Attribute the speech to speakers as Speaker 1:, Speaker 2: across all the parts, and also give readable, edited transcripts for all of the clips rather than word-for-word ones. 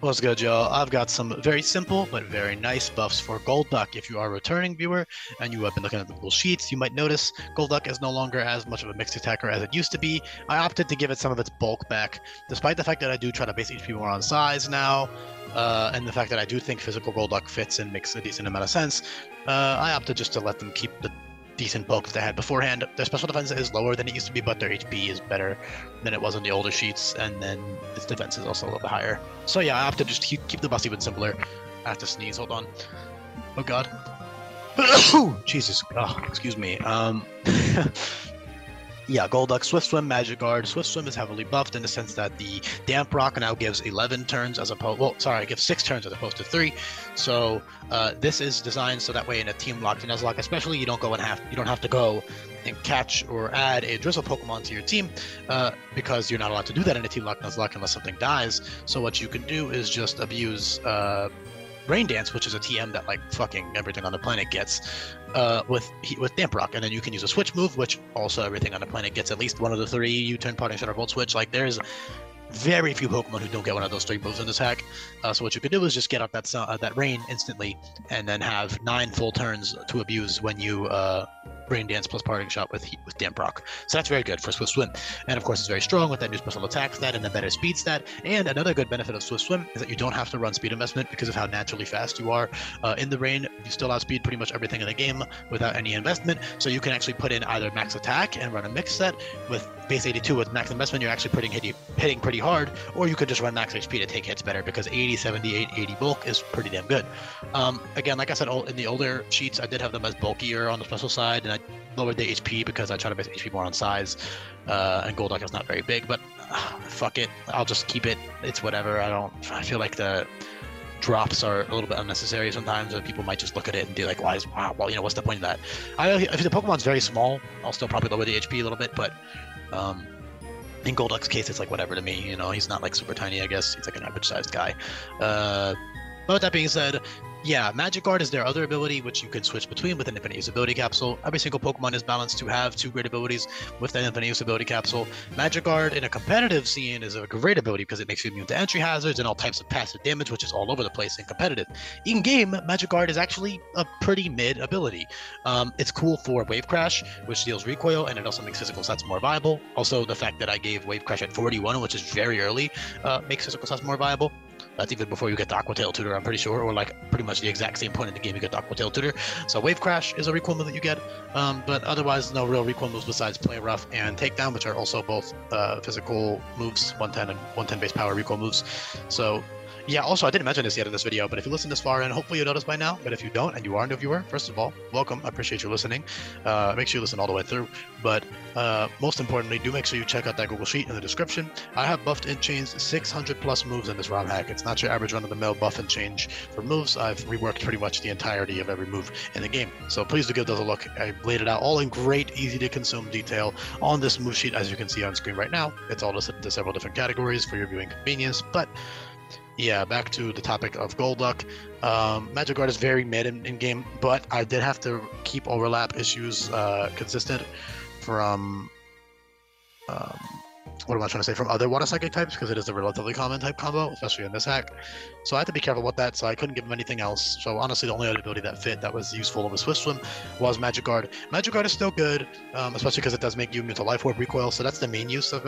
Speaker 1: What's good, y'all? I've got some very simple but very nice buffs for Golduck. If you are a returning viewer and you have been looking at the Google Sheets, you might notice Golduck is no longer as much of a mixed attacker as it used to be. I opted to give it some of its bulk back, despite the fact that I do try to base HP more on size now, and the fact that I do think physical Golduck fits and makes a decent amount of sense. I opted just to let them keep the decent bulk that they had beforehand. Their special defense is lower than it used to be, but their HP is better than it was in the older sheets, and then its defense is also a little bit higher. So yeah, I opted to just keep the buffs even simpler. I have to sneeze, hold on. Oh god. Jesus. Oh, excuse me. Yeah, Golduck, Swift Swim, Magic Guard. Swift Swim is heavily buffed in the sense that the Damp Rock now gives 11 turns as opposed, well, sorry, it gives 6 turns as opposed to 3. So this is designed so that way in a team lock to Nuzlocke, especially you don't have to go and catch or add a Drizzle Pokemon to your team because you're not allowed to do that in a team lock Nuzlocke unless something dies. So what you can do is just abuse Rain Dance, which is a TM that like fucking everything on the planet gets, with Damp Rock, and then you can use a switch move, which also everything on the planet gets at least one of the 3 U-turn, Parting Shot, or Volt Switch. Like there's very few Pokemon who don't get one of those 3 moves in this hack. So what you could do is just get up that Rain instantly, and then have 9 full turns to abuse when you Rain Dance plus Parting Shot with Damp Rock. So that's very good for Swift Swim. And of course it's very strong with that new special attack stat and the better speed stat. And another good benefit of Swift Swim is that you don't have to run speed investment because of how naturally fast you are. In the rain, you still outspeed pretty much everything in the game without any investment. So you can actually put in either max attack and run a mix set with base 82 with max investment. You're actually hitting pretty hard, or you could just run max HP to take hits better because 80, 78, 80 bulk is pretty damn good. Again, like I said, in the older sheets, I did have them as bulkier on the special side, and I lowered the HP because I try to base HP more on size, and Golduck is not very big, but fuck it, I'll just keep it. It's whatever. I feel like the drops are a little bit unnecessary sometimes, and people might just look at it and be like, well, what's the point of that? If the Pokemon's very small, I'll still probably lower the HP a little bit, but in Golduck's case, it's like whatever to me. He's not like super tiny, I guess. He's like an average sized guy. But with that being said, yeah, Magic Guard is their other ability, which you can switch between with an Infinite Use Ability Capsule. Every single Pokemon is balanced to have 2 great abilities with that Infinite Use Ability Capsule. Magic Guard in a competitive scene is a great ability because it makes you immune to entry hazards and all types of passive damage, which is all over the place in competitive. In-game, Magic Guard is actually a pretty mid ability. It's cool for Wave Crash, which deals recoil, and it also makes physical stats more viable. Also, the fact that I gave Wave Crash at 41, which is very early, makes physical stats more viable. That's even before you get the Aqua Tail Tutor, I'm pretty sure, or like pretty much the exact same point in the game you get the Aqua Tail Tutor. So Wave Crash is a recoil move that you get, but otherwise no real recoil moves besides Play Rough and Takedown, which are also both physical moves, 110 and 110 base power recoil moves. So yeah, also I didn't mention this yet in this video, but if you listen this far in, hopefully you noticed by now. But if you don't and you are a new viewer, first of all, welcome. I appreciate you listening. Make sure you listen all the way through. But most importantly, do make sure you check out that Google Sheet in the description. I have buffed and changed 600 plus moves in this ROM hack. It's not your average run-of-the-mill buff and change for moves. I've reworked pretty much the entirety of every move in the game. So please do give those a look. I laid it out all in great, easy to consume detail on this move sheet, as you can see on screen right now. It's all listed into several different categories for your viewing convenience. But yeah, back to the topic of Golduck. Magic Guard is very mid in game, but I did have to keep overlap issues consistent from what am I trying to say, from other water psychic types, because it is a relatively common type combo, especially in this hack. So I had to be careful with that, so I couldn't give him anything else. So honestly, the only other ability that fit that was useful with Swift Swim was Magic Guard. Magic Guard is still good, especially because it does make you immune to Life Orb recoil, so that's the main use of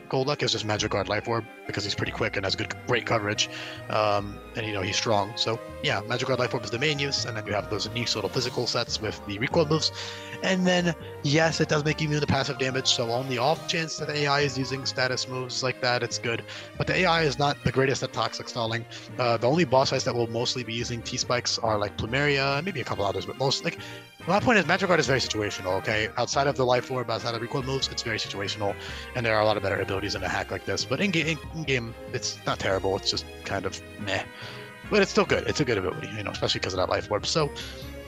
Speaker 1: Golduck, is just Magic Guard Life Orb, because he's pretty quick and has great coverage, and he's strong. So yeah, Magic Guard Life Orb is the main use, and then you have those niche little physical sets with the recoil moves. And then, yes, it does make you immune to passive damage, so on the off chance that the AI is using status moves like that, it's good. But the AI is not the greatest at toxic stalling. The only boss fights that will mostly be using T-Spikes are like Plumeria, and maybe a couple others, but my point is Magic Guard is very situational, okay? Outside of the Life Orb, outside of recoil moves, it's very situational, and there are a lot of better abilities in a hack like this. But in game, it's not terrible, it's just kind of meh. But it's still good, it's a good ability, especially because of that Life Orb. So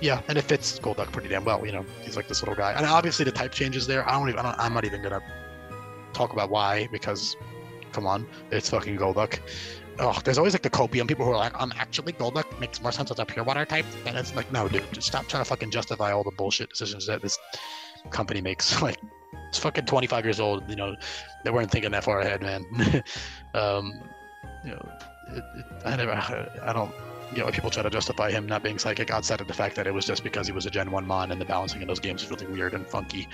Speaker 1: yeah, and it fits Golduck pretty damn well, he's like this little guy. And obviously the type changes there, I'm not even gonna talk about why, because come on, it's fucking Golduck. Oh, there's always like the copium people who are like, actually Golduck makes more sense as a pure water type. And it's like, no dude, just stop trying to fucking justify all the bullshit decisions that this company makes. Like, it's fucking 25 years old, they weren't thinking that far ahead, man. you know, I don't get why people try to justify him not being psychic outside of the fact that it was just because he was a Gen 1 Mon and the balancing in those games is really weird and funky.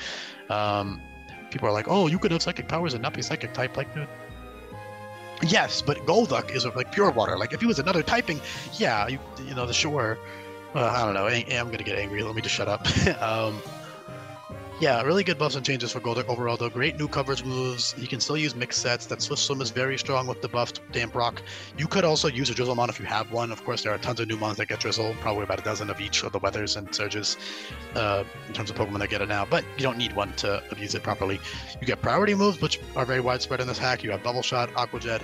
Speaker 1: People are like, oh, you could have psychic powers and not be psychic type. Like, dude, yes, but Golduck is like pure water. Like, if he was another typing, yeah, you know, the sure. I don't know. I'm gonna get angry. Let me just shut up. Yeah, really good buffs and changes for Golduck overall, though. Great new coverage moves. You can still use mixed sets. That Swift Swim is very strong with the buffed Damp Rock. You could also use a Drizzle Mon if you have one. Of course, there are tons of new Mons that get Drizzle, probably about a dozen of each of the Weathers and Surges in terms of Pokemon that get it now, but you don't need one to abuse it properly. You get priority moves, which are very widespread in this hack. You have Bubble Shot, Aqua Jet,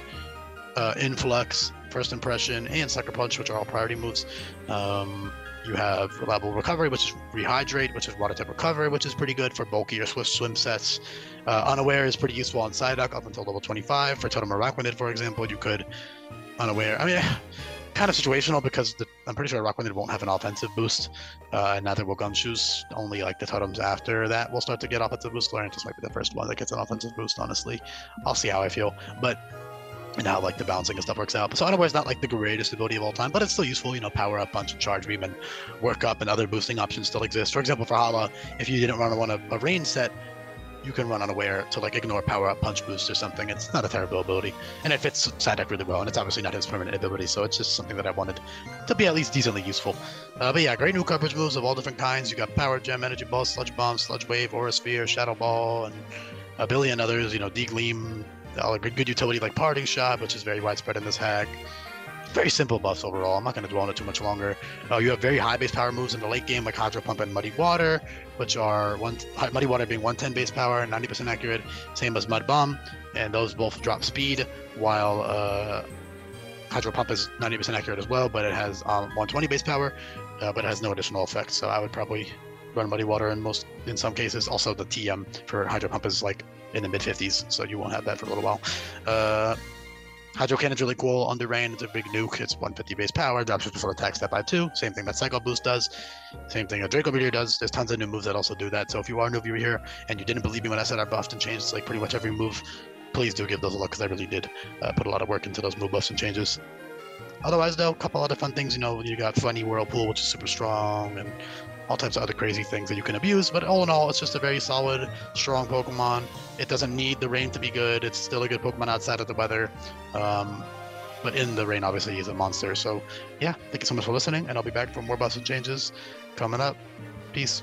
Speaker 1: Influx, First Impression, and Sucker Punch, which are all priority moves. You have Reliable Recovery, which is Rehydrate, which is Water type recovery, which is pretty good for bulkier Swift Swim sets. Unaware is pretty useful on Psyduck up until level 25. For Totem Araquanid, for example, you could Unaware. I mean, kind of situational because I'm pretty sure Araquanid won't have an offensive boost, and neither will Gumshoos. Only like the totems after that will start to get offensive boost. Lurantis might be the first one that gets an offensive boost, honestly. I'll see how I feel. But and how like the balancing and stuff works out. So Unaware is not like the greatest ability of all time, but it's still useful. You know, Power Up, Punch, and Charge Beam, and Work Up, and other boosting options still exist. For example, for Hala, if you didn't want a rain set, you can run Unaware to like ignore Power Up, Punch Boost or something. It's not a terrible ability, and it fits Psyduck really well. And it's obviously not his permanent ability, so it's just something that I wanted to be at least decently useful. But yeah, great new coverage moves of all different kinds. You got Power Gem, Energy Ball, Sludge Bomb, Sludge Wave, Aura Sphere, Shadow Ball, and a billion others. You know, D-Gleam. All a good utility like Parting Shot, which is very widespread in this hack. Very simple buffs overall. I'm not going to dwell on it too much longer. You have very high base power moves in the late game like Hydro Pump and Muddy Water, which are Muddy Water being 110 base power and 90% accurate, same as Mud Bomb, and those both drop speed, while Hydro Pump is 90% accurate as well, but it has 120 base power, but it has no additional effects. So I would probably run Muddy Water in some cases. Also, the TM for Hydro Pump is like in the mid-50s, so you won't have that for a little while. Hydro Cannon's really cool. Under Rain, it's a big nuke. It's 150 base power, drops before attack step by 2. Same thing that Cycle Boost does. Same thing that Draco Meteor does. There's tons of new moves that also do that. So if you are new viewer here and you didn't believe me when I said I buffed and changed like pretty much every move, please do give those a look because I really did put a lot of work into those move buffs and changes. Otherwise, though, a couple other fun things. You know, you got Funny Whirlpool, which is super strong, and all types of other crazy things that you can abuse. But all in all, it's just a very solid, strong Pokemon. It doesn't need the rain to be good. It's still a good Pokemon outside of the weather. But in the rain, obviously, he's a monster. So, yeah, thank you so much for listening, and I'll be back for more buffs and changes coming up. Peace.